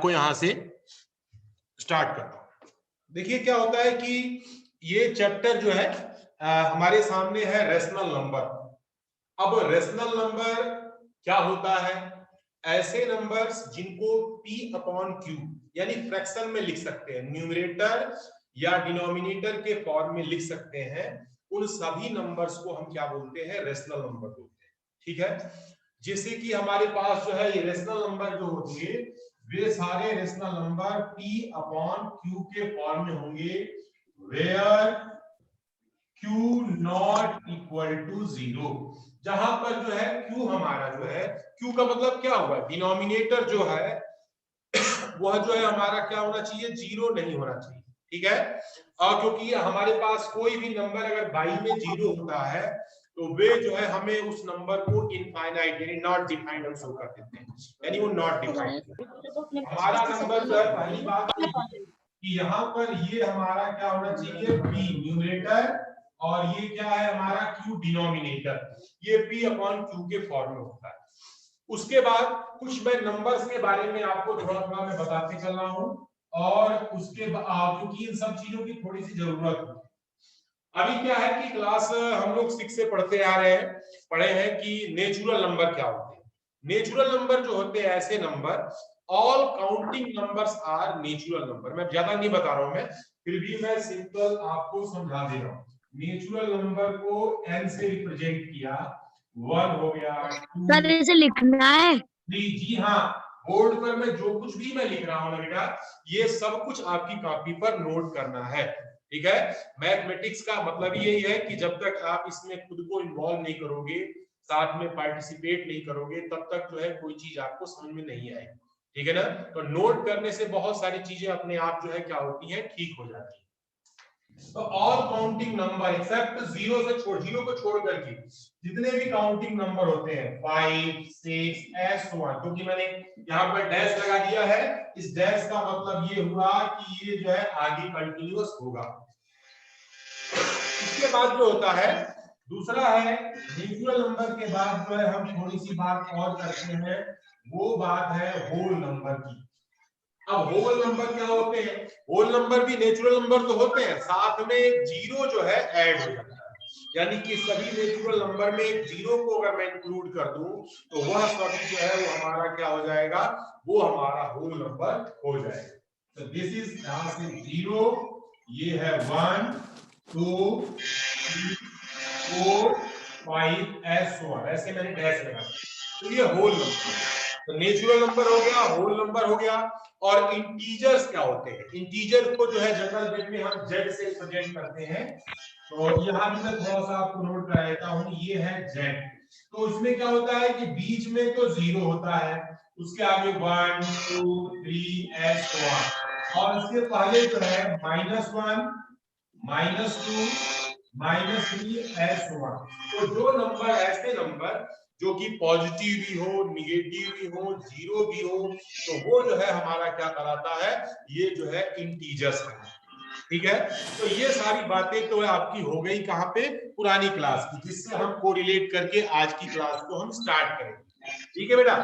को यहां से स्टार्ट करता हूं। देखिए क्या होता है कि ये चैप्टर जो है हमारे सामने है रेशनल नंबर। अब रेशनल नंबर क्या होता है? ऐसे नंबर्स जिनको p अपॉन q यानी फ्रैक्शन में लिख सकते हैं, न्यूमरेटर या डिनोमिनेटर के फॉर्म में लिख सकते हैं, उन सभी नंबर्स को हम क्या बोलते हैं? रेशनल नंबर बोलते हैं। ठीक है, जैसे कि हमारे पास जो है ये रेशनल नंबर जो होंगे वे सारे rational number p upon q के फॉर्म में होंगे, where q not equal to 0। जहां पर जो है q हमारा जो है, q का मतलब क्या हुआ? डिनोमिनेटर जो है वह जो है हमारा क्या होना चाहिए? 0 नहीं होना चाहिए। ठीक है, और क्योंकि हमारे पास कोई भी नंबर अगर बाई में 0 होता है तो वे जो है हमें उस नंबर को इनफाइनाइट यानी नॉट डिफाइंड हम शो कर देते हैं, यानी वो नॉट डिफाइंड। हमारा नंबर जो है, पहली बात तो कि यहाँ पर ये हमारा क्या होना चाहिए? p न्यूमरेटर, और ये क्या है हमारा? q denominator. ये p अपॉन q के फॉर्म में होता है। उसके बाद कुछ मैं नंबर्स के बारे में आपको थोड़ा थोड़ा मैं बताते चल रहा हूं, और उसके बाद क्योंकि इन सब चीजों की थोड़ी सी जरूरत है। अभी क्या है कि क्लास हम लोग 6 से पढ़ते आ रहे हैं, पढ़े हैं कि नेचुरल नंबर क्या होते हैं। नेचुरल नंबर जो होते हैं ऐसे number, all counting numbers are natural number. मैं ज्यादा नहीं बता रहा हूं, मैं फिर भी मैं सिंपल आपको समझा दे रहा हूं। नेचुरल नंबर को n से रिप्रेजेंट किया, 1 हो गया, 2, सर इसे लिखना है। जी हाँ, बोर्ड पर मैं जो कुछ भी मैं लिख रहा हूं ना बेटा, ये सब कुछ आपकी कॉपी पर नोट करना है। ठीक है, मैथमेटिक्स का मतलब यही है कि जब तक आप इसमें खुद को इन्वॉल्व नहीं करोगे, साथ में पार्टिसिपेट नहीं करोगे, तब तक जो है कोई चीज आपको समझ में नहीं आएगी। ठीक है ना, तो नोट करने से बहुत सारी चीजें अपने आप जो है क्या होती है? ठीक हो जाती है। तो ऑल काउंटिंग नंबर एक्सेप्ट 0 से छोड़, 0 को छोड़ करके जितने भी काउंटिंग नंबर होते हैं 5, 6 ऐसे हुआ, क्योंकि मैंने यहाँ पर डैश लगा दिया है, इस डैश का मतलब ये हुआ कि ये जो है आगे कंटिन्यूअस होगा। इसके बाद जो होता है दूसरा है नेचुरल नंबर के बाद जो है हम थोड़ी सी बात और करते हैं, वो बात है होल नंबर की। अब होल नंबर क्या होते हैं? होल नंबर भी नेचुरल नंबर तो होते हैं, साथ में एक जीरो जो है ऐड हो जाता है, यानी कि सभी नेचुरल नंबर में एक जीरो को अगर मैं इंक्लूड कर दूं तो वह सभी जो है वो हमारा क्या हो जाएगा? वो हमारा होल नंबर हो जाएगा। तो दिस इज यहां से 0, ये है 1, 2, 3, 4, 5 ऐसे मैंने डैश लगा दिया, तो ये होल नंबर। तो नेचुरल नंबर हो गया, होल नंबर हो गया। और इंटीजर्स क्या होते हैं? इंटीजर को जो है जनरल वेब में हम जेड से रिप्रेजेंट करते हैं। तो यहां भी मैं थोड़ा सा आपको नोट करा देता हूं, ये है जेड। तो इसमें क्या होता है कि बीच में तो 0 होता है, उसके आगे 1, 2, 3 ऐसे 1, और उसके पहले जो है -1, -2, -3 ऐसे 1। तो जो नंबर, ऐसे नंबर जो कि पॉजिटिव भी हो, निगेटिव भी हो, जीरो भी हो, तो वो जो है हमारा क्या कहलाता है? ये जो है इंटीजर्स कहलाता है। ठीक है, तो ये सारी बातें तो आपकी हो गई कहां पे? पुरानी क्लास की, जिससे हम कोरिलेट करके आज की क्लास को हम स्टार्ट करेंगे। ठीक है बेटा,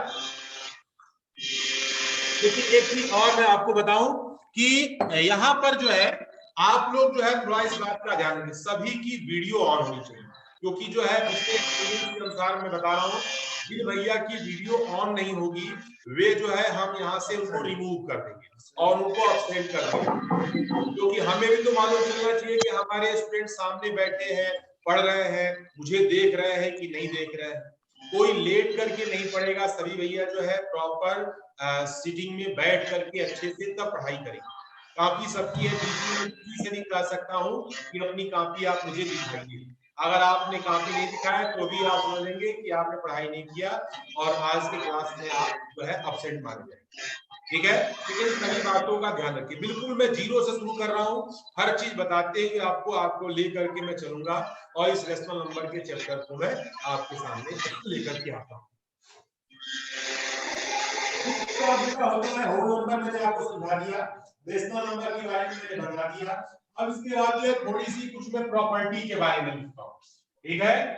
लेकिन एक चीज और मैं आपको बताऊं कि यहां पर जो है आप लोग जो है थोड़ा इस बात का ध्यान रखें, सभी की वीडियो ऑन होनी चाहिए, क्योंकि जो है पिछले एक्सपीरियंस के अनुसार मैं बता रहा हूँ, जिन भैया की वीडियो ऑन नहीं होगी वे जो है हम यहाँ से उनको रिमूव कर देंगे और उनको अपसेंट कर देंगे, क्योंकि हमें भी तो मालूम चलना चाहिए कि हमारे स्टूडेंट सामने बैठे हैं, पढ़ रहे हैं, मुझे देख रहे हैं कि नहीं देख रहे हैं। कोई लेट करके नहीं पढ़ेगा, सभी भैया जो है प्रॉपर सीटिंग में बैठ करके अच्छे से तब पढ़ाई करेंगे। कॉपी सबकी है, बिल्कुल मैं किसी से नहीं कह सकता हूँ कि अपनी कॉपी आप मुझे दिखाइए। अगर आपने कॉपी नहीं दिखाया तो भी आप समझेंगे कि आपने पढ़ाई नहीं किया और आज के क्लास में आप जो है अपसेंट माने जाएंगे। ठीक है, तो इन सभी बातों का ध्यान रखिए। बिल्कुल मैं जीरो से शुरू कर रहा हूँ, हर चीज बताते हुए आपको लेकर के मैं चलूंगा और इस रेशनल नंबर के चैप्टर को मैं आपके सामने लेकर के आता हूँ। होल नंबर मैंने आपको समझा दिया, रेशनल नंबर के बारे में मैंने बता दिया। अब इसके बाद जो थोड़ी सी कुछ मैं प्रॉपर्टी के बारे में लिखता हूँ। ठीक है,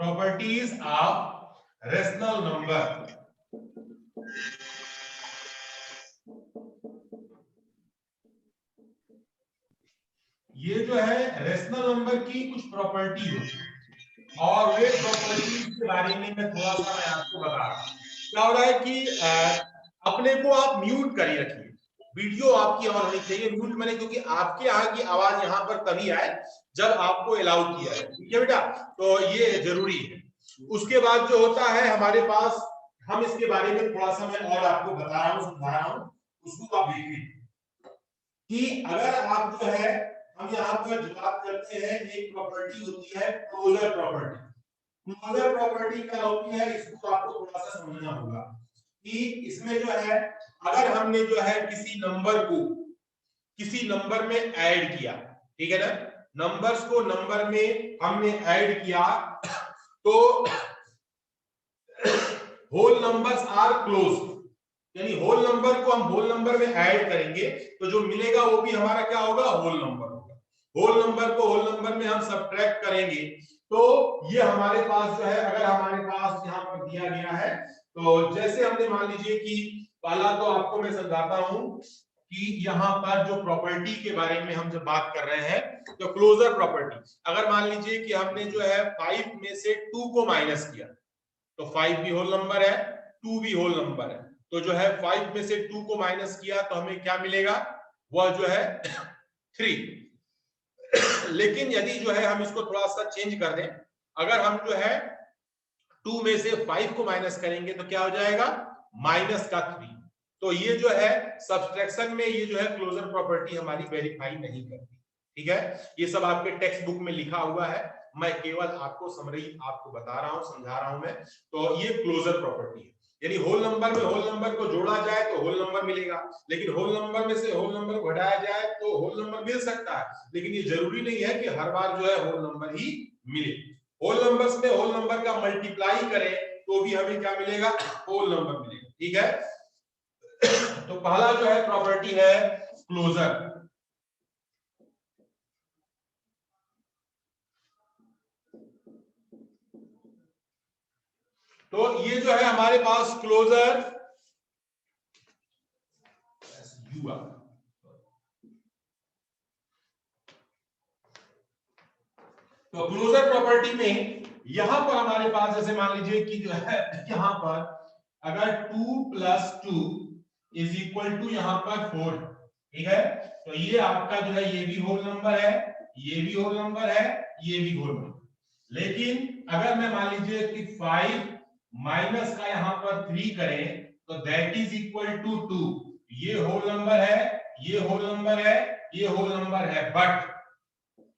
प्रॉपर्टीज ऑफ रेशनल नंबर। ये जो है रेशनल नंबर की कुछ प्रॉपर्टी होती है और वे प्रॉपर्टीज के बारे में मैं थोड़ा सा मैं आपको बता रहा हूं। क्या हो रहा है कि अपने को आप म्यूट करिए रखिए, वीडियो आपकी ऑन होनी चाहिए। म्यूट मैंने क्योंकि आपके यहाँ की आवाज यहाँ पर तभी आए जब आपको अलाउ किया है, ठीक है बेटा, तो ये जरूरी है। उसके बाद जो होता है हमारे पास, हम इसके बारे में थोड़ा सा मैं और आपको बता रहा हूँ, समझा रहा हूँ, उसको आप देखिए कि अगर आप जो है, हम यहाँ पर जो बात करते हैं, एक प्रॉपर्टी होती है क्लोजर प्रॉपर्टी। क्लोजर प्रॉपर्टी क्या होती है, इसको आपको थोड़ा सा समझना होगा कि इसमें जो है, अगर हमने जो है किसी नंबर को किसी नंबर में ऐड किया, ठीक है ना, नंबर्स को नंबर में हमने ऐड किया, तो होल नंबर्स आर क्लोज, यानी होल नंबर को हम होल नंबर में ऐड करेंगे तो जो मिलेगा वो भी हमारा क्या होगा, होल नंबर होगा। होल नंबर को होल नंबर में हम सब्ट्रैक्ट करेंगे तो ये हमारे पास जो है, अगर हमारे पास यहाँ पर दिया गया है, तो जैसे हमने मान लीजिए कि पहला तो आपको मैं समझाता हूं कि यहाँ पर जो प्रॉपर्टी के बारे में हम जब बात कर रहे हैं, तो क्लोजर प्रॉपर्टी, अगर मान लीजिए कि हमने जो है 5 में से 2 को माइनस किया, तो 5 भी होल नंबर है, 2 भी होल नंबर है, तो जो है 5 में से 2 को माइनस किया तो हमें क्या मिलेगा, वह जो है 3। लेकिन यदि जो है हम इसको थोड़ा सा चेंज कर दें, अगर हम जो है 2 में से 5 को माइनस करेंगे तो क्या हो जाएगा, माइनस का 3। तो ये जो है सब्सट्रैक्शन में, ये जो है क्लोजर प्रॉपर्टी हमारी वेरीफाई नहीं करती, ठीक है। ये सब आपके टेक्स्ट बुक में लिखा हुआ है, मैं केवल आपको समरी आपको बता रहा हूं, समझा रहा हूं मैं। तो ये क्लोजर प्रॉपर्टी है, यानी होल नंबर में होल नंबर को जोड़ा जाए तो होल नंबर मिलेगा, लेकिन होल नंबर में से होल नंबर को घटाया जाए तो होल नंबर मिल सकता है, लेकिन ये जरूरी नहीं है कि हर बार जो है होल नंबर ही मिले। होल नंबर्स में होल नंबर का मल्टीप्लाई करें तो भी हमें क्या मिलेगा, होल नंबर मिलेगा, ठीक है। तो पहला जो है प्रॉपर्टी है क्लोजर। तो ये जो है हमारे पास क्लोजर, तो क्लोजर प्रॉपर्टी में यहां पर हमारे पास जैसे मान लीजिए कि जो है यहां पर अगर 2 + 2 = यहां पर 4, ठीक है, तो ये आपका जो है ये भी होल नंबर है, ये भी होल नंबर है, ये भी होल नंबर। लेकिन अगर मैं मान लीजिए कि 5 माइनस का यहां पर 3 करें तो दैट इज इक्वल टू 2, ये होल नंबर है, ये होल नंबर है, ये होल नंबर है, बट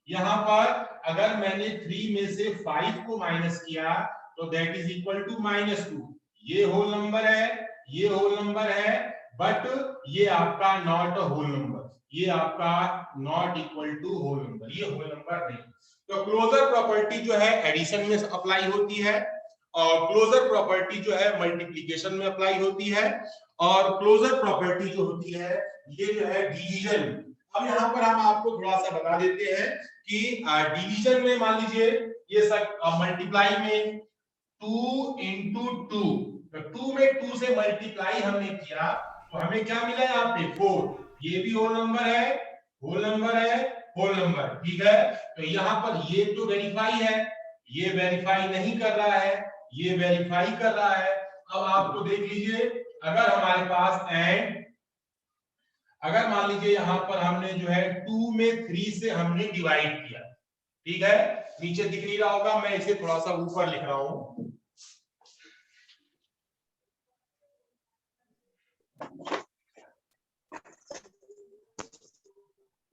यहां पर अगर मैंने 3 में से 5 को माइनस किया तो दैट इज इक्वल टू -2, ये होल नंबर है, ये होल नंबर है, बट ये आपका नॉट अ होल नंबर, ये आपका not equal to whole number, ये होल नंबर नहीं। तो क्लोजर प्रॉपर्टी जो है एडिशन में अप्लाई होती है, और क्लोजर प्रॉपर्टी जो है मल्टीप्लिकेशन में अप्लाई होती है, और क्लोजर प्रॉपर्टी जो होती है ये जो है डिवीजन। अब यहाँ पर हम आपको थोड़ा सा बता देते हैं कि डिवीजन में मान लीजिए ये सब मल्टीप्लाई में 2 × 2, तो 2 में 2 से मल्टीप्लाई हमने किया तो हमें क्या मिला यहाँ पे 4, ये भी होल नंबर है, होल नंबर है, होल नंबर, ठीक है। तो यहाँ पर ये तो वेरीफाई है, ये वेरीफाई नहीं कर रहा है, ये वेरीफाई कर रहा है। अब आपको देख लीजिए, अगर हमारे पास एंड, अगर मान लीजिए यहां पर हमने जो है 2 में 3 से हमने डिवाइड किया, ठीक है, नीचे दिख नहीं रहा होगा, मैं इसे थोड़ा सा ऊपर लिख रहा हूं,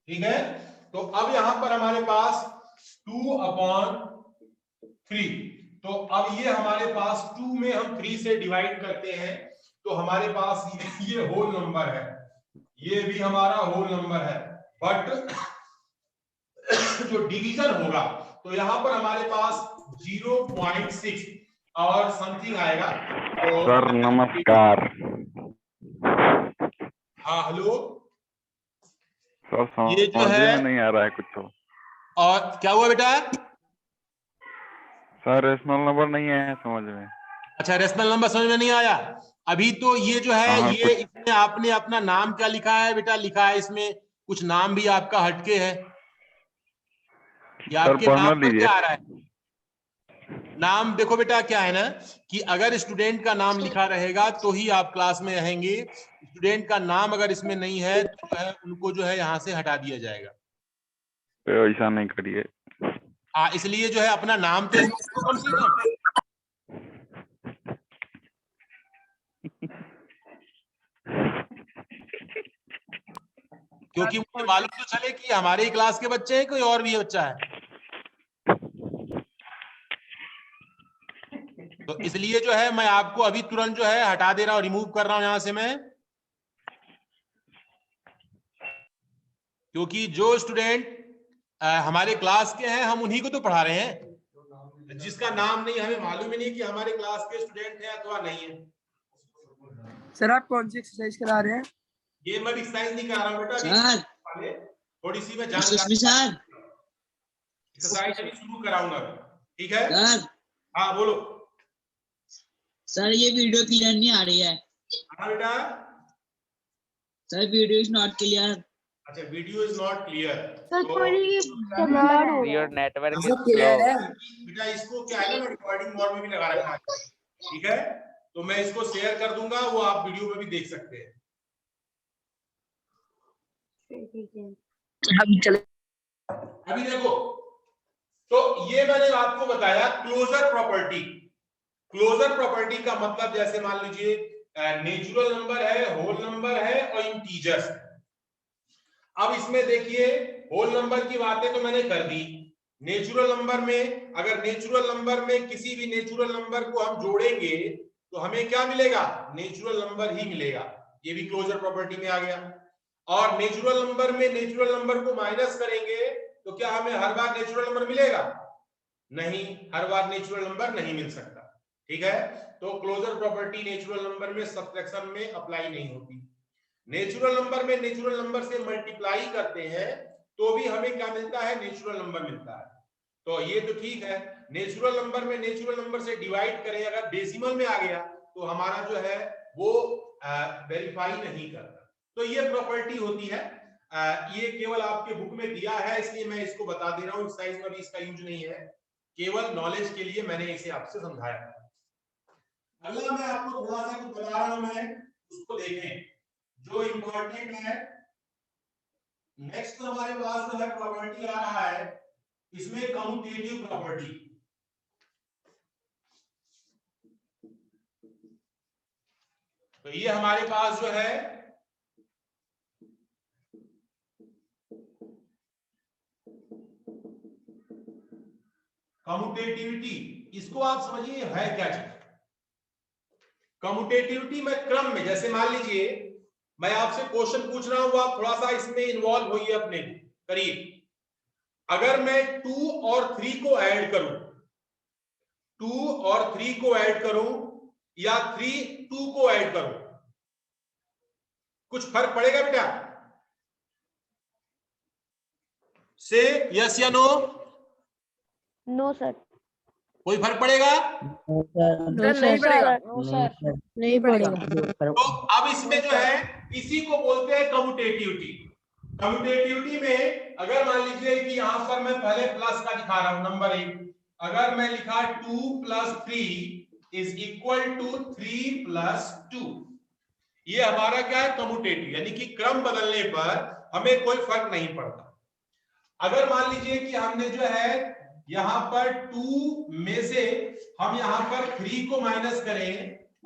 ठीक है। तो अब यहां पर हमारे पास 2/3, तो अब ये हमारे पास 2 में हम 3 से डिवाइड करते हैं तो हमारे पास ये होल नंबर है, ये भी हमारा होल नंबर है, बट जो डिवीजन होगा तो यहां पर हमारे पास 0.6 और समथिंग आएगा। तो सर नमस्कार। हाँ हेलो, सर ये जो समझ है, में नहीं आ रहा है कुछ तो। और क्या हुआ बेटा, सर रेशनल नंबर नहीं है समझ में। अच्छा, रेशनल नंबर समझ में नहीं आया अभी। तो ये जो है हाँ, ये इसमें आपने अपना नाम क्या लिखा है बेटा? लिखा है इसमें कुछ नाम भी आपका हटके है, या सर आपके नाम पढ़ना पर क्या लीजिए। आ रहा है? नाम देखो बेटा, क्या है ना कि अगर स्टूडेंट का नाम लिखा रहेगा तो ही आप क्लास में रहेंगे। स्टूडेंट का नाम अगर इसमें नहीं है तो जो है उनको जो है यहाँ से हटा दिया जाएगा। तो ऐसा नहीं करिए। हाँ, इसलिए जो है अपना नाम तो इसमें लिखो कम से कम। क्योंकि मुझे मालूम तो चले कि हमारे ही क्लास के बच्चे हैं, कोई और भी बच्चा है। तो इसलिए जो है मैं आपको अभी तुरंत जो है हटा दे रहा हूं, रिमूव कर रहा हूं यहां से मैं। क्योंकि जो स्टूडेंट हमारे क्लास के हैं हम उन्हीं को तो पढ़ा रहे हैं। जिसका नाम नहीं, हमें मालूम ही नहीं कि हमारे क्लास के स्टूडेंट है अथवा नहीं है। सर आप कौन सी एक्सरसाइज करा रहे हैं? ये मैं एक्सरसाइज नहीं करा रहा हूं बेटा, सर थोड़ी सी मैं सुष्मी सर एक्सरसाइज अभी शुरू कराऊंगा, ठीक है? सर हाँ बोलो। सर ये वीडियो क्लियर नहीं आ रही है। हाँ बेटा। Sir video is not clear. अच्छा, video is not clear. Your network is so slow. Clear है। बेटा इसको क्या है ना, मैं रिकॉर्डिंग मोड में भी लगा रखा है, ठीक है? तो मैं इसको शेयर कर दूंगा, वो आप वीडियो में भी देख सकते हैं। अभी देखो, तो ये मैंने आपको बताया क्लोजर प्रॉपर्टी। क्लोजर प्रॉपर्टी का मतलब जैसे मान लीजिए नेचुरल नंबर है, होल नंबर है और इंटीजर्स है। अब इसमें देखिए, होल नंबर की बातें तो मैंने कर दी। नेचुरल नंबर में, अगर नेचुरल नंबर में किसी भी नेचुरल नंबर को हम जोड़ेंगे तो हमें क्या मिलेगा? नेचुरल नंबर ही मिलेगा। ये भी क्लोजर प्रॉपर्टी में आ गया। और नेचुरल नंबर में नेचुरल नंबर को माइनस करेंगे तो क्या हमें हर बार नेचुरल नंबर मिलेगा? नहीं, हर बार नेचुरल नंबर नहीं मिल सकता, ठीक है? तो क्लोजर प्रॉपर्टी नेचुरल नंबर में सब्ट्रैक्शन में अप्लाई नहीं होती। नेचुरल नंबर में नेचुरल नंबर से मल्टीप्लाई करते हैं तो भी हमें क्या मिलता है? नेचुरल नंबर मिलता है। तो ये तो ठीक है। नेचुरल नंबर में नेचुरल नंबर से डिवाइड करें, अगर डेसिमल में आ गया तो हमारा जो है वो वेरीफाई नहीं करता। तो ये प्रॉपर्टी होती है। ये केवल आपके बुक में दिया है, इसलिए मैं इसको बता दे रहा हूं। एक्सरसाइज में भी इसका यूज नहीं है, केवल नॉलेज के लिए मैंने इसे आपसे समझाया। अगला मैं आपको थोड़ा सा कुछ बता रहा हूं, मैं उसको देखें जो इंपॉर्टेंट है। नेक्स्ट हमारे पास जो है प्रॉपर्टी आ रहा है, इसमें कम्यूटेटिव प्रॉपर्टी। तो ये हमारे पास जो है कम्यूटेटिविटी, इसको आप समझिए है क्या चीज। कम्यूटेटिविटी में क्रम में, जैसे मान लीजिए मैं आपसे क्वेश्चन पूछ रहा हूं, आप थोड़ा सा इसमें इन्वॉल्व होइए अपने करिए। अगर मैं 2 और 3 को ऐड करूं, 2 और 3 को ऐड करूं या 3 2 को ऐड करूं, कुछ फर्क पड़ेगा बेटा? से यस या नो? No sir. कोई फर्क पड़ेगा? नहीं पड़ेगा। नहीं पड़ेगा। तो अब इसमें जो है इसी को बोलते हैं कम्यूटेटिविटी। कम्यूटेटिविटी में अगर मान लीजिए कि यहां पर मैं पहले प्लस का दिखा रहा हूं, नंबर 1, अगर मैं लिखा 2 + 3 इज इक्वल टू 3 + 2, ये हमारा क्या है? कम्यूटेटिव, यानी कि क्रम बदलने पर हमें कोई फर्क नहीं पड़ता। अगर मान लीजिए कि हमने जो है यहां पर 2 में से हम यहां पर 3 को माइनस करें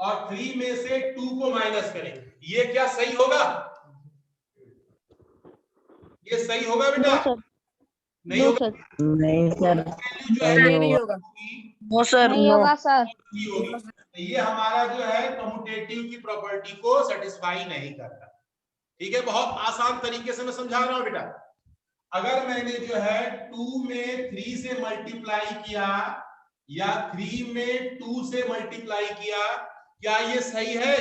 और 3 में से 2 को माइनस करें, ये क्या सही होगा? ये सही होगा बेटा? नहीं होगा। नहीं सर। जो है नहीं होगा। No sir. नहीं होगा सर। नहीं होगी। ये हमारा जो है कम्यूटेटिव की प्रॉपर्टी को सेटिस्फाई नहीं करता, ठीक है? बहुत आसान तरीके से मैं समझा रहा हूं बेटा। अगर मैंने जो है 2 में 3 से मल्टीप्लाई किया या 3 में 2 से मल्टीप्लाई किया, क्या ये सही है?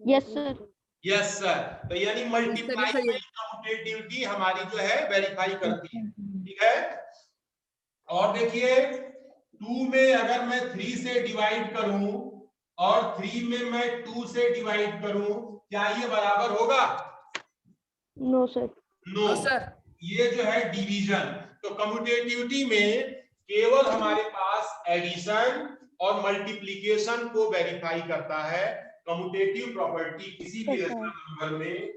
Yes sir. Yes sir. तो यानी मल्टीप्लाई में कम्यूटेटिविटी हमारी जो है वेरीफाई करती है, ठीक है? और देखिए 2 में अगर मैं 3 से डिवाइड करूं और 3 में मैं 2 से डिवाइड करूं, क्या ये बराबर होगा? No sir. No sir. ये जो है डिवीजन। तो कम्यूटेटिविटी में केवल हमारे पास एडिशन और मल्टीप्लिकेशन को वेरीफाई करता है। कम्यूटेटिव प्रॉपर्टी किसी भी रेशनल नंबर में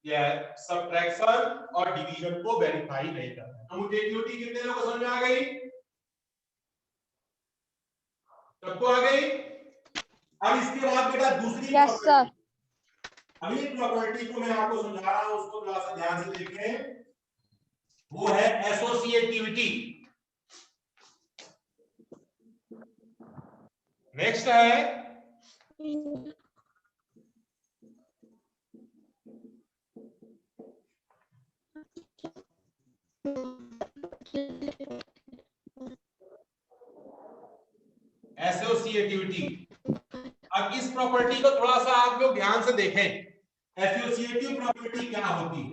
या सब्ट्रैक्शन और डिवीजन को वेरीफाई नहीं करता। कम्यूटेटिविटी कितने लोगों को समझ में आ गई? सबको आ गई? अब इसके बाद बेटा दूसरी यस सर। अगली प्रॉपर्टी को मैं आपको समझा रहा हूं, उसको थोड़ा सा ध्यान से देखें। वो है एसोसिएटिविटी। नेक्स्ट है एसोसिएटिविटी। अब इस प्रॉपर्टी को थोड़ा सा आप लोग ध्यान से देखें। एसोसिएटिव प्रॉपर्टी क्या होती है?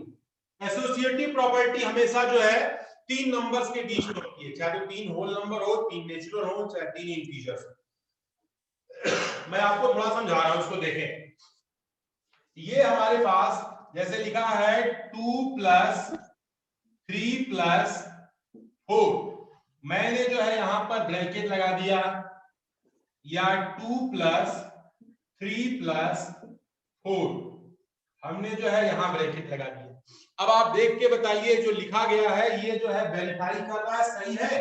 एसोसिएटिव प्रॉपर्टी हमेशा जो है 3 नंबर्स के बीच में होती है, चाहे तो 3 होल नंबर हो, 3 नेचुरल हो, चाहे 3 इंटीजर्स। मैं आपको थोड़ा समझा रहा हूं, उसको देखें। ये हमारे पास जैसे लिखा है 2 + 3 + 4, मैंने जो है यहां पर ब्रैकेट लगा दिया, या 2 + 3 + 4 हमने जो है यहां ब्रैकेट लगा दिया। अब आप देख के बताइए जो लिखा गया है ये जो है वेरीफाई कर रहा है, सही है?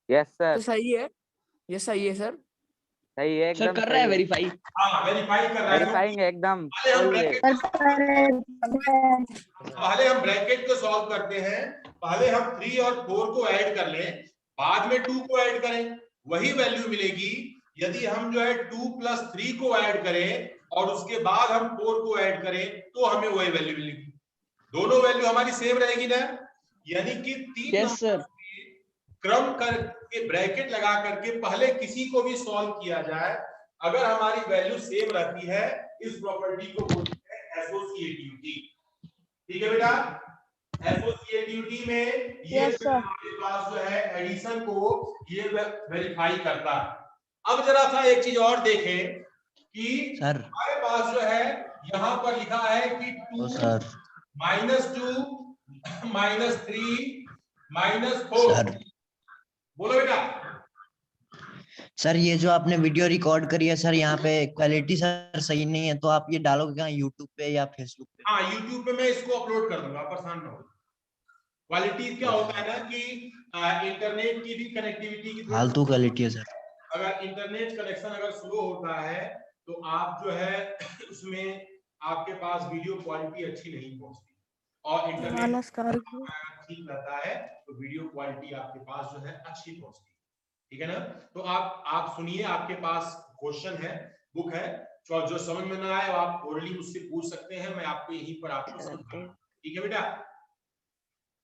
Yes sir. तो सही है, ये सही है सर। सही है, सर एकदम कर रहा है वेरीफाई। हाँ वेरीफाई कर रहा है। वेरीफाइंग एकदम पहले हम ऑलवेज। ब्रैकेट को सॉल्व करते हैं। पहले हम 3 और 4 को ऐड कर लें, बाद में 2 को ऐड करें, वही वैल्यू मिलेगी। यदि हम जो है 2 + 3 को ऐड करें और उसके बाद हम 4 को ऐड करें तो हमें वही वैल्यू मिलेगी। दोनों वैल्यू हमारी सेम रहेगी ना? यानी कि 3 यस सर। क्रम करके ब्रैकेट लगा करके पहले किसी को भी सॉल्व किया जाए, अगर हमारी वैल्यू सेम रहती है, इस प्रॉपर्टी को बोलते हैं एसोसिएटिविटी। ठीक है बेटा? एसोसिएटिविटी में ये हमारे पास जो है एडिशन को ये वेरीफाई करता है। अब जरा सा एक चीज और देखें कि सर हमारे पास जो है यहां पर लिखा है कि 2 सर -2 -3 -4। सर बोलो बेटा। सर ये जो आपने वीडियो रिकॉर्ड करी है सर, यहाँ पे क्वालिटी सर सही नहीं है, तो आप ये डालोगे कहाँ, यूट्यूब पे या फेसबुक पे? हाँ यूट्यूब पे मैं इसको अपलोड कर दूंगा, परेशान ना हो। क्वालिटी क्या होता है ना कि इंटरनेट की भी कनेक्टिविटी की फालतू क्वालिटी है सर। अगर इंटरनेट कनेक्शन अगर स्लो होता है तो आप जो है उसमें आपके पास वीडियो क्वालिटी अच्छी नहीं पहुंचती, और इंटरनेट ठीक रहता है तो वीडियो क्वालिटी आपके पास जो है अच्छी पहुंचती है। ठीक है ना? तो आप सुनिए, आपके पास क्वेश्चन है, बुक है, जो समझ में ना आए आप ओरली मुझसे पूछ सकते हैं, मैं आपको यहीं पर आपको समझाऊंगा। ठीक है बेटा?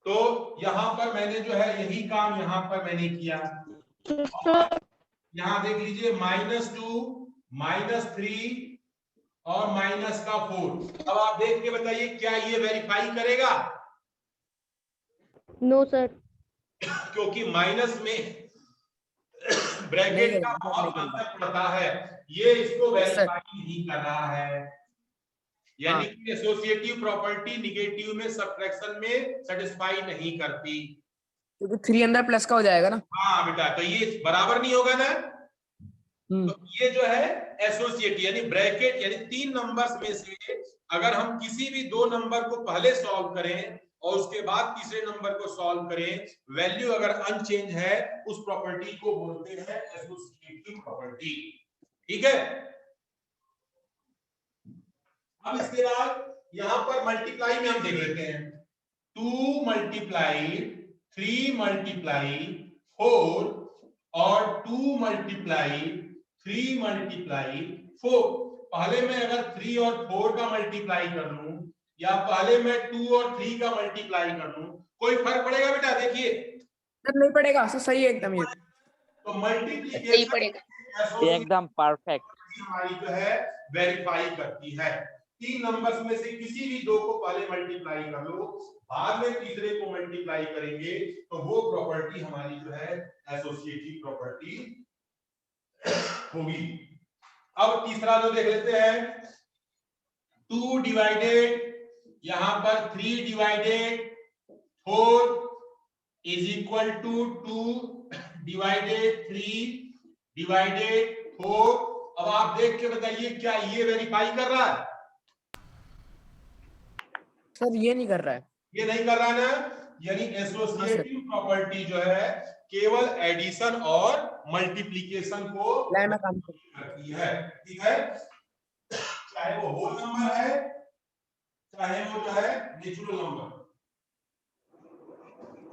तो यहाँ पर मैंने जो है यही काम यहाँ पर मैंने किया। यहाँ देख लीजिए -2 -3 और -4। अब आप देख के बताइए क्या ये वेरीफाई करेगा? No sir. क्योंकि माइनस में ब्रैकेट का बहुत अंतर पड़ता है, ये इसको वेरीफाई नहीं कर रहा है। यानी कि एसोसिएटिव प्रॉपर्टी निगेटिव में सब्ट्रैक्शन में सेटिस्फाई नहीं करती, क्योंकि 3 अंदर प्लस का हो जाएगा ना। हाँ बेटा, तो ये बराबर नहीं होगा ना। तो ये जो है एसोसिएटिव यानी ब्रैकेट, यानी 3 नंबर्स में से अगर हम किसी भी 2 नंबर को पहले सॉल्व करें और उसके बाद तीसरे नंबर को सॉल्व करें, वैल्यू अगर अनचेंज है, उस प्रॉपर्टी को बोलते हैं एसोसिएटिव प्रॉपर्टी। ठीक है? अब इसके बाद यहां पर मल्टीप्लाई में हम देख लेते हैं। 2 × 3 × 4 और 2 × 3 × 4। पहले मैं अगर 3 और 4 का मल्टीप्लाई कर लूं या पहले मैं 2 और 3 का मल्टीप्लाई कर लूं, कोई फर्क पड़ेगा बेटा? देखिए नहीं पड़ेगा, सही है एकदम। ये तो मल्टीप्लिकेशन एकदम परफेक्ट हमारी जो है वेरीफाई करती है। तीन नंबर्स में से किसी भी दो को पहले मल्टीप्लाई कर लो, बाद में तीसरे को मल्टीप्लाई करेंगे तो वो प्रॉपर्टी हमारी जो है एसोसिएटिव प्रॉपर्टी होगी। अब तीसरा जो देख लेते हैं, 2 डिवाइडेड यहां पर 3 divided 4 is equal to 2 divided 3 divided 4। अब आप देख के बताइए क्या ये वेरीफाई कर रहा है? सर ये नहीं कर रहा है। ये नहीं कर रहा है ना, यानी एसोसिएटिव प्रॉपर्टी जो है केवल एडिशन और मल्टीप्लिकेशन को लाइन में काम करती है। ठीक है, चाहे वो होल नंबर है चाहे वो जो है नेचुरल नंबर।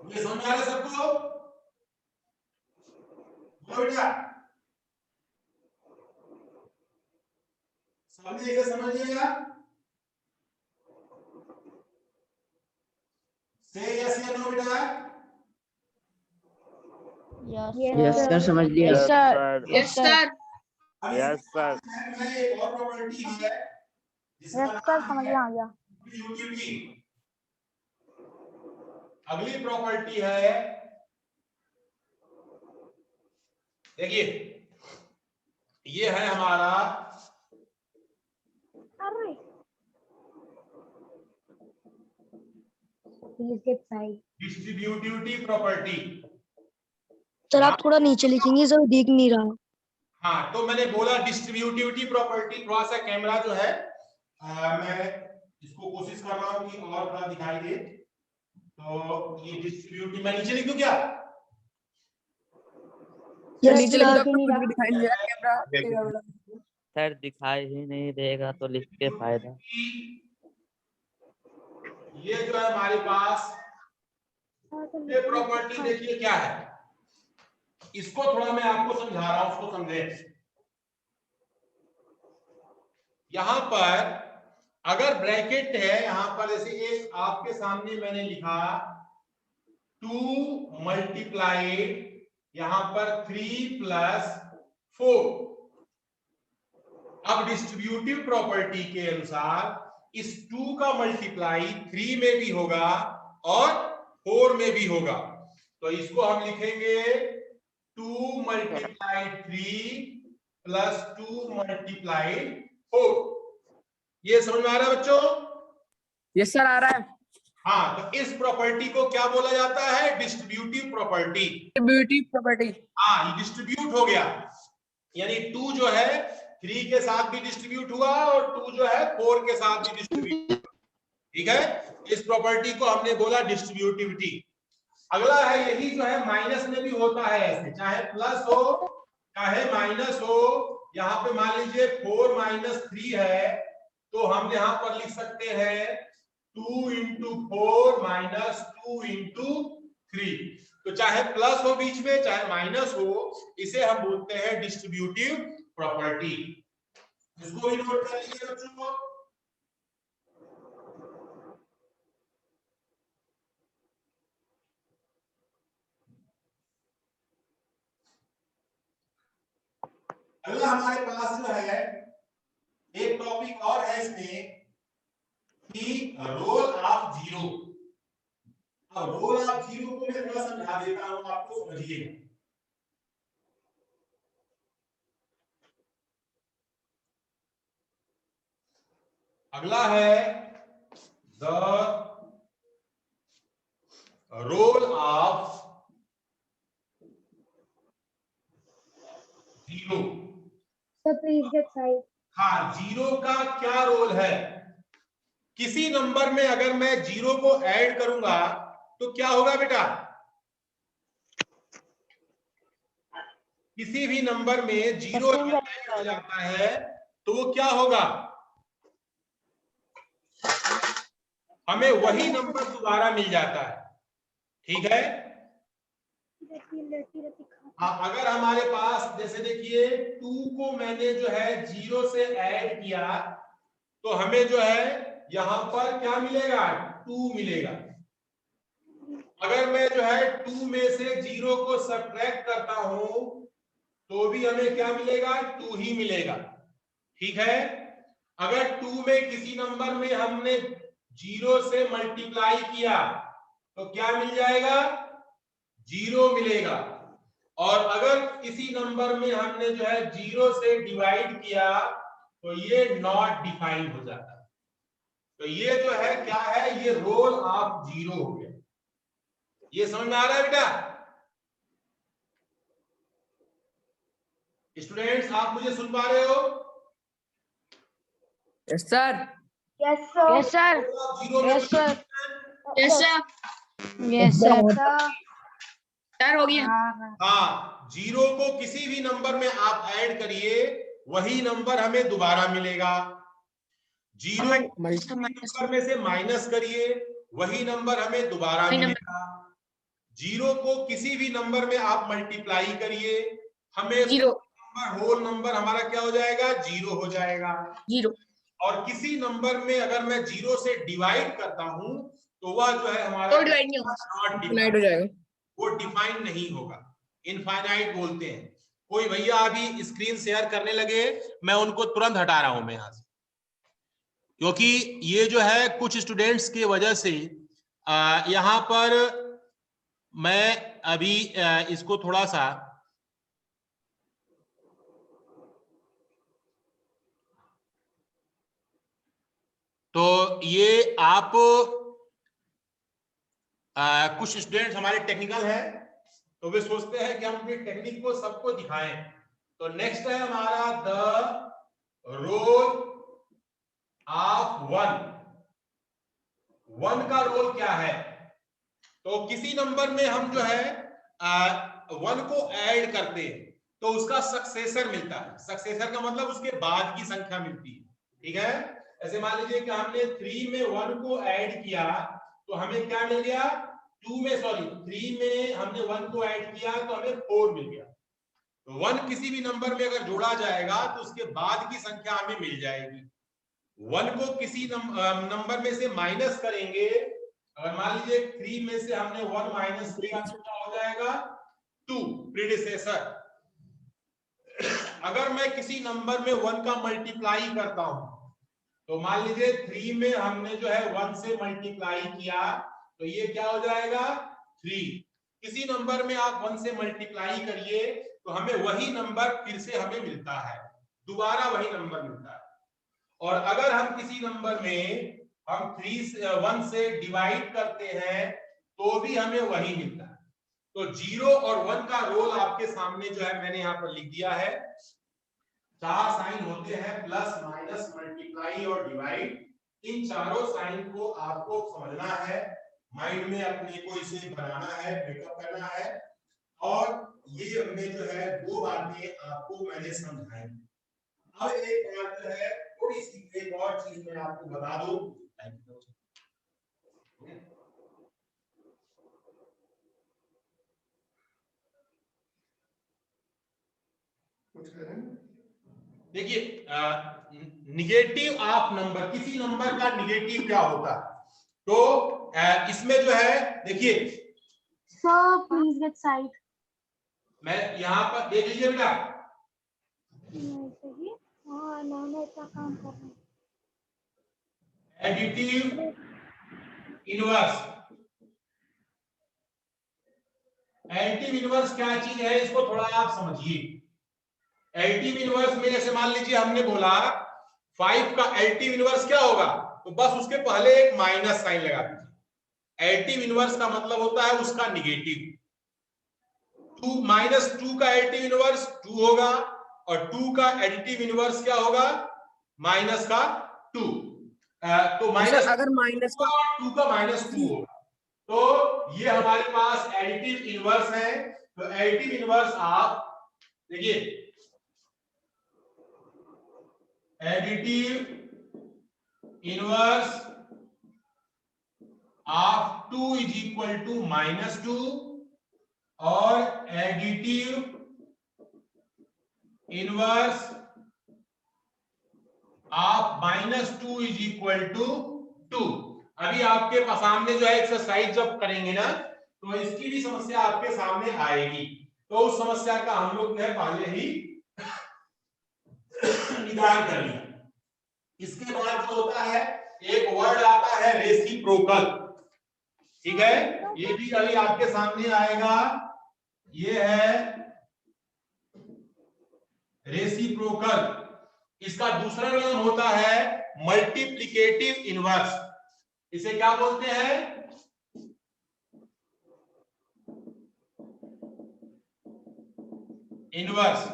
ये समझ आ रहा है सबको? बोलो बेटा, समझिएगा समझिएगा। से यस या नो बेटा? यस सर, समझ लिया। Yes sir yes sir. Yes sir एक और प्रॉपर्टी है जिसका यस सर, समझ में आ गया। यूटिलिटी। अगली प्रॉपर्टी है, देखिए ये है हमारा डिस्ट्रीब्यूटिविटी प्रॉपर्टी। सर आप थोड़ा नीचे लिखेंगे, सर दिख नहीं रहा। हाँ, तो मैंने बोला डिस्ट्रीब्यूटिविटी प्रॉपर्टी। थोड़ा सा कैमरा जो है मैं इसको कोशिश कर रहा हूं कि और थोड़ा दिखाई दे। तो ये डिस्ट्रीब्यूटिव, मैं नीचे लिख दूं क्या? सर नीचे लिख दो, आपको कुछ भी दिखाई नहीं दे रहा कैमरा। सर दिखाई ही नहीं देगा तो लिख के फायदा। ये जो है हमारे पास ये प्रॉपर्टी, देखिए क्या है, इसको थोड़ा मैं आपको समझा रहा हूं, उसको समझे। यहां पर अगर ब्रैकेट है, यहां पर जैसे एक आपके सामने मैंने लिखा 2 मल्टीप्लाइड यहां पर 3 प्लस 4। अब डिस्ट्रीब्यूटिव प्रॉपर्टी के अनुसार इस 2 का मल्टीप्लाई 3 में भी होगा और 4 में भी होगा। तो इसको हम लिखेंगे 2 मल्टीप्लाइड 3 प्लस 2 मल्टीप्लाइड 4। ये समझ में आ रहा है बच्चों? यस सर, आ रहा है। हाँ, तो इस प्रॉपर्टी को क्या बोला जाता है? Distributive property. Distributive property. हाँ, ये डिस्ट्रीब्यूट हो गया, यानी 2 जो है 3 के साथ भी डिस्ट्रीब्यूट हुआ और 2 जो है 4 के साथ भी डिस्ट्रीब्यूट हुआ। ठीक है, इस प्रॉपर्टी को हमने बोला डिस्ट्रीब्यूटिविटी। अगला है, यही जो है माइनस में भी होता है ऐसे, चाहे प्लस हो चाहे माइनस हो। यहाँ पे मान लीजिए 4 माइनस 3 है, तो हम यहाँ पर लिख सकते हैं 2 इंटू 4 माइनस 2 इंटू 3। तो चाहे प्लस हो बीच में चाहे माइनस हो, इसे हम बोलते हैं डिस्ट्रीब्यूटिव प्रॉपर्टी। इसको भी नोट कर लीजिए बच्चों। अगला हमारे पास जो है एक टॉपिक और है इसमें कि रोल ऑफ जीरो। अब रोल ऑफ जीरो को मैं थोड़ा समझा देता हूं, आपको समझिए। अगला है द रोल ऑफ जीरो। हाँ, जीरो का क्या रोल है? किसी नंबर में अगर मैं जीरो को ऐड करूंगा तो क्या होगा बेटा? किसी भी नंबर में जीरो अगर ऐड हो जाता है तो वो क्या होगा? हमें वही नंबर दोबारा मिल जाता है। ठीक है, अगर हमारे पास जैसे देखिए 2 को मैंने जो है 0 से ऐड किया तो हमें जो है यहां पर क्या मिलेगा? 2 मिलेगा। अगर मैं जो है 2 में से 0 को सब्ट्रैक्ट करता हूं तो भी हमें क्या मिलेगा? 2 ही मिलेगा। ठीक है, अगर 2 में किसी नंबर में हमने 0 से मल्टीप्लाई किया तो क्या मिल जाएगा? 0 मिलेगा। और अगर किसी नंबर में हमने जो है 0 से डिवाइड किया तो ये नॉट डिफाइंड हो जाता है। तो ये जो है क्या है, ये रोल ऑफ 0 हो गया। ये समझ में आ रहा है बेटा? स्टूडेंट्स आप मुझे सुन पा रहे हो? Yes sir. Yes sir. Yes sir. Yes sir. Yes sir. Yes sir. Sir हो गया। हाँ, 0 को किसी भी नंबर में आप ऐड करिए वही नंबर हमें दोबारा मिलेगा। 0 नंबर में से माइनस करिए वही नंबर हमें दोबारा मिलेगा। 0 को किसी भी नंबर में आप मल्टीप्लाई करिए, हमें 0 नंबर होल नंबर हमारा क्या हो जाएगा? 0 हो जाएगा। 0 और किसी नंबर में अगर मैं 0 से डिवाइड करता हूं तो वह जो है हमारा डिवाइड नहीं होगा, डिवाइड हो जाएगा, वो डिफाइन नहीं होगा, इनफाइनाइट बोलते हैं। कोई भैया अभी स्क्रीन शेयर करने लगे, मैं उनको तुरंत हटा रहा हूं मैं यहां से, क्योंकि ये जो है कुछ स्टूडेंट्स की वजह से यहां पर मैं अभी इसको थोड़ा सा तो ये आप कुछ स्टूडेंट्स हमारे टेक्निकल है तो वे सोचते हैं कि हम अपनी टेक्निक को सबको दिखाएं। तो नेक्स्ट है हमारा द रोल ऑफ 1 का रोल क्या है? तो किसी नंबर में हम जो है 1 को ऐड करते हैं तो उसका सक्सेसर मिलता है। सक्सेसर का मतलब उसके बाद की संख्या मिलती है, ठीक है? ऐसे मान लीजिए कि हमने 3 में 1 को ऐड किया तो हमें क्या मिल गया? 3 में हमने 1 को ऐड किया तो हमें 4 मिल गया। तो 1 किसी भी नंबर में अगर जोड़ा जाएगा तो उसके बाद की संख्या हमें मिल जाएगी। 1 को किसी नंबर में से माइनस करेंगे, अगर मान लीजिए 3 में से हमने 1 माइनस किया तो क्या हो जाएगा? 2 प्रीडिसेसर। अगर मैं किसी नंबर में 1 का मल्टीप्लाई करता हूं तो मान लीजिए 3 में हमने जो है 1 से मल्टीप्लाई किया तो ये क्या हो जाएगा? 3। किसी नंबर में आप 1 से मल्टीप्लाई करिए तो हमें वही नंबर फिर से हमें मिलता है, दोबारा वही नंबर मिलता है। और अगर हम किसी नंबर में हम 1 से डिवाइड करते हैं तो भी हमें वही मिलता है। तो 0 और 1 का रोल आपके सामने जो है मैंने यहाँ पर लिख दिया है। 4 साइन होते हैं, प्लस, माइनस, मल्टीप्लाई और डिवाइड। इन चारों साइन को आपको समझना है, माइंड में अपने को इसे बनाना है, ब्रेकअप करना है। और ये हमने जो है 2 बातें आपको मैंने समझाई। अब एक बात जो है थोड़ी सी एक और चीज मैं आपको बता दूं। देखिए निगेटिव ऑफ नंबर, किसी नंबर का निगेटिव क्या होता है? तो इसमें जो है देखिए सर प्लीज गेट साइड। मैं यहाँ पर देख लीजिए बेटा, इतना काम कर रहा हूँ। Additive inverse. एडिटिव इनवर्स क्या चीज है इसको थोड़ा आप समझिए। एडिटिव इनवर्स में जैसे मान लीजिए हमने बोला 5 का एडिटिव इनवर्स क्या होगा, तो बस उसके पहले एक माइनस साइन लगा दीजिए। एडिटिव इनवर्स का मतलब होता है उसका निगेटिव। 2 -2 का एडिटिव इनवर्स 2 होगा और 2 का एडिटिव इनवर्स क्या होगा? माइनस का 2। तो माइनस अगर माइनस का 2 का -2 होगा। तो ये हमारे पास एडिटिव इनवर्स है। तो एडिटिव इनवर्स आप देखिए, additive inverse of 2 is equal to -2 और additive inverse of -2 is equal to 2। अभी आपके सामने जो है एक्सरसाइज जब करेंगे ना तो इसकी भी समस्या आपके सामने आएगी। तो उस समस्या का हम लोग ने पहले ही निदान कर लिया। इसके बाद जो होता है एक वर्ड आता है रेसिप्रोकल, ठीक है, ये भी अभी आपके सामने आएगा। ये है रेसिप्रोकल। इसका दूसरा नाम होता है मल्टीप्लिकेटिव इनवर्स। इसे क्या बोलते हैं? इनवर्स।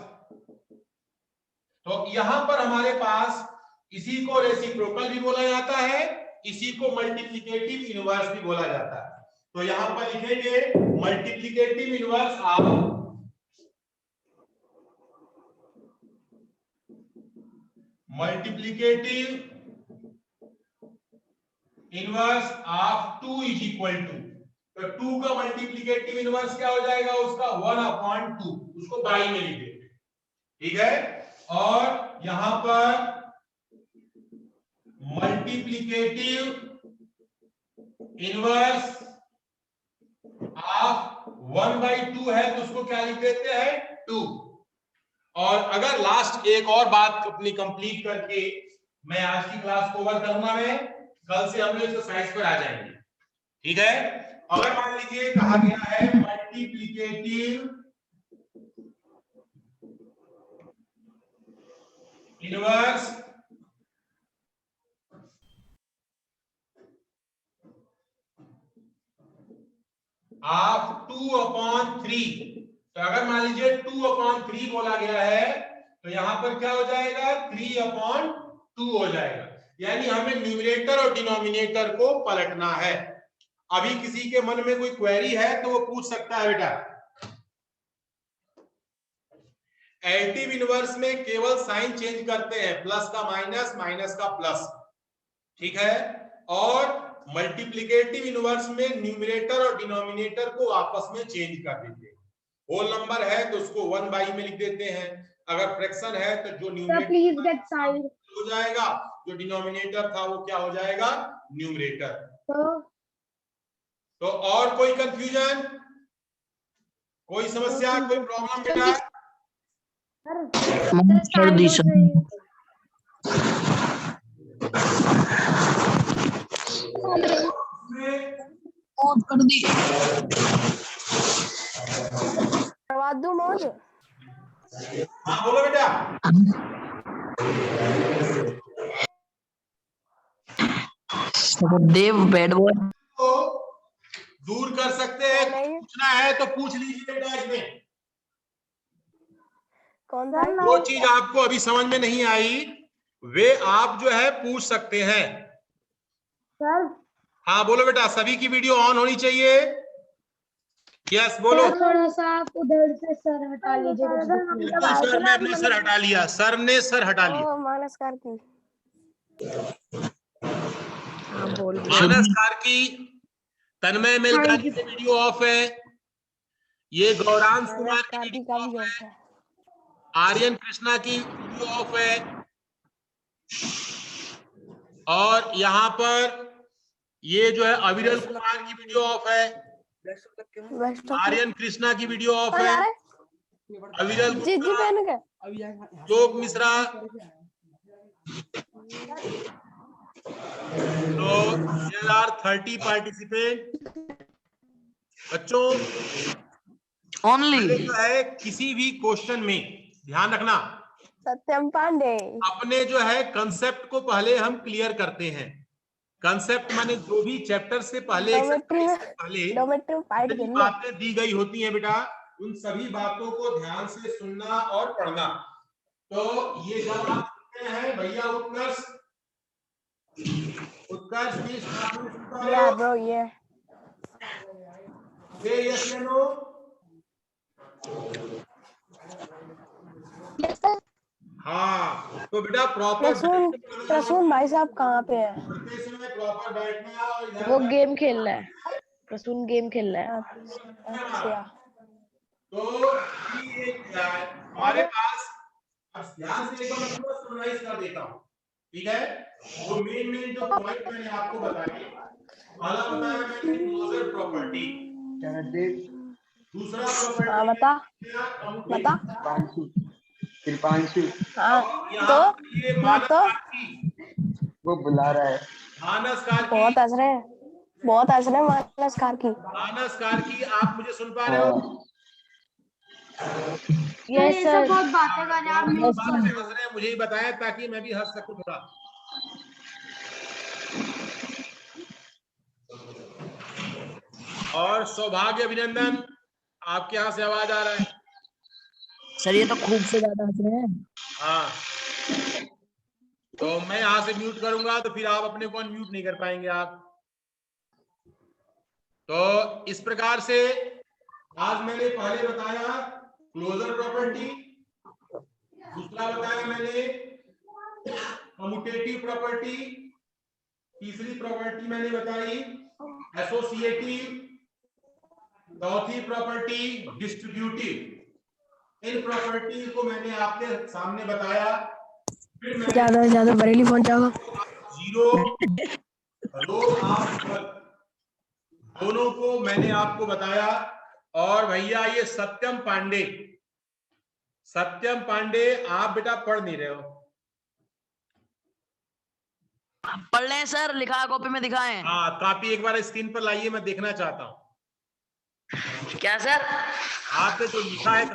तो यहां पर हमारे पास इसी को रेसिप्रोकल भी बोला जाता है, इसी को मल्टीप्लिकेटिव इनवर्स भी बोला जाता है। तो यहां पर लिखेंगे multiplicative inverse of inverse of 2 is equal to, तो 2 का मल्टीप्लिकेटिव इनवर्स क्या हो जाएगा? उसका 1/2, उसको बाई में लिख देंगे, ठीक है। और यहां पर मल्टीप्लिकेटिव इनवर्स ऑफ 1/2 है तो उसको क्या लिख देते हैं? 2। और अगर लास्ट एक और बात अपनी कंप्लीट करके मैं आज की क्लास को ओवर करूंगा, मैं कल से हम लोग एक्सरसाइज पर आ जाएंगे, ठीक है। अगर मान लीजिए कहा गया है मल्टीप्लिकेटिव इनवर्स ऑफ 2/3, तो अगर मान लीजिए 2/3 बोला गया है तो यहां पर क्या हो जाएगा? 3/2 हो जाएगा। यानी हमें न्यूमरेटर और डिनोमिनेटर को पलटना है। अभी किसी के मन में कोई क्वेरी है तो वो पूछ सकता है बेटा। एडिटिव इनवर्स में केवल साइन चेंज करते हैं, प्लस का माइनस, माइनस का प्लस, ठीक है। और मल्टीप्लिकेटिव इनवर्स में न्यूमरेटर और डिनोमिनेटर को आपस में चेंज कर देते हैं। होल नंबर है तो उसको 1/, में लिख देते हैं। अगर फ्रैक्शन है तो जो न्यूमरेटर हो जाएगा, जो डिनोमिनेटर था वो क्या हो जाएगा? न्यूमरेटर। तो और कोई कंफ्यूजन, कोई समस्या, कोई प्रॉब्लम बेटा? कर दी करवा दूं मौज। हाँ बोलो बेटा। देव बैड बॉय तो दूर कर सकते हैं, पूछना है तो पूछ लीजिए बेटा। इसमें कौन था? जो चीज आपको अभी समझ में नहीं आई वे आप जो है पूछ सकते हैं। सर हाँ बोलो बेटा। सभी की वीडियो ऑन होनी चाहिए। यस बोलो। थोड़ा सा आप उधर से सर हटा लीजिए। बिल्कुल सर, ने अपना सर हटा लिया, सर ने सर हटा लिया। मानस कार्की। हाँ बोल। मानस कार्की, तन्मय मेलकारी की वीडियो ऑफ है। ये गौरांश कुमार की वीडियो ऑफ है। आर्यन कृष्णा की वीडियो ऑफ है। और यहाँ पर ये जो है अविरल कुमार की वीडियो ऑफ है। आर्यन कृष्णा की वीडियो ऑफ है। अविरल योग मिश्रा। तो there are 30 पार्टिसिपेंट। बच्चों ओनली जो है किसी भी क्वेश्चन में ध्यान रखना, सत्यम पांडे, अपने जो है कंसेप्ट को पहले हम क्लियर करते हैं। कंसेप्ट माने जो भी चैप्टर से पहले बातें दी गई होती हैं बेटा, उन सभी बातों को ध्यान से सुनना और पढ़ना। तो ये जब आप सुनते हैं भैया उत्कर्ष ब्रो ये यस या नो? हाँ तो बेटा प्रॉपर प्रसून भाई साहब कहाँ पे है? प्रॉपर बैठना और वो गेम खेल रहा है। प्रसून गेम खेल रहा है। अच्छा तो हमारे पास अब ध्यान से एक बार मैं समराइज कर देता हूँ, ठीक है। वो मेन जो पॉइंट मैंने आपको बताए, पहला बताया मैंने क्लोजर प्रॉपर्टी, दूसरा प्रॉपर्टी बता। हाँ तो ये मानस कार्की वो बुला रहा है। मानस कार्की, बहुत हंस रहे हैं, बहुत हंस रहे हैं मानस कार्की। मानस कार्की, आप मुझे सुन पा रहे हो? Yes sir. बहुत बातें कर रहे हैं, आप किस म्यूट बात से हंस रहे हैं मुझे ही बताएं ताकि मैं भी हंस सकूं थोड़ा। और सौभाग्य अभिनंदन, आपके यहाँ से आवाज आ रहा है? सर ये तो खूब से ज्यादा हंस रहे हैं। हाँ, तो मैं यहाँ से म्यूट करूंगा तो फिर आप अपने को अनम्यूट नहीं कर पाएंगे आप। तो इस प्रकार से आज मैंने पहले बताया क्लोजर प्रॉपर्टी, दूसरा बताया मैंने कम्यूटेटिव प्रॉपर्टी, तीसरी प्रॉपर्टी मैंने बताई एसोसिएटिव, चौथी प्रॉपर्टी डिस्ट्रीब्यूटिव। इन प्रॉपर्टी को मैंने आपके सामने बताया। फिर मैंने ज्यादा से ज्यादा बरेली पहुंच जाओगे। जीरो, रो ऑफ दोनों को मैंने आपको बताया। और भैया ये सत्यम पांडे, सत्यम पांडे आप बेटा पढ़ नहीं रहे हो। पढ़ लें सर, लिखा कॉपी में दिखाएं। हाँ, कॉपी एक बार स्क्रीन पर लाइए, मैं देखना चाहता हूँ क्या सर? आपने जो लिखा है।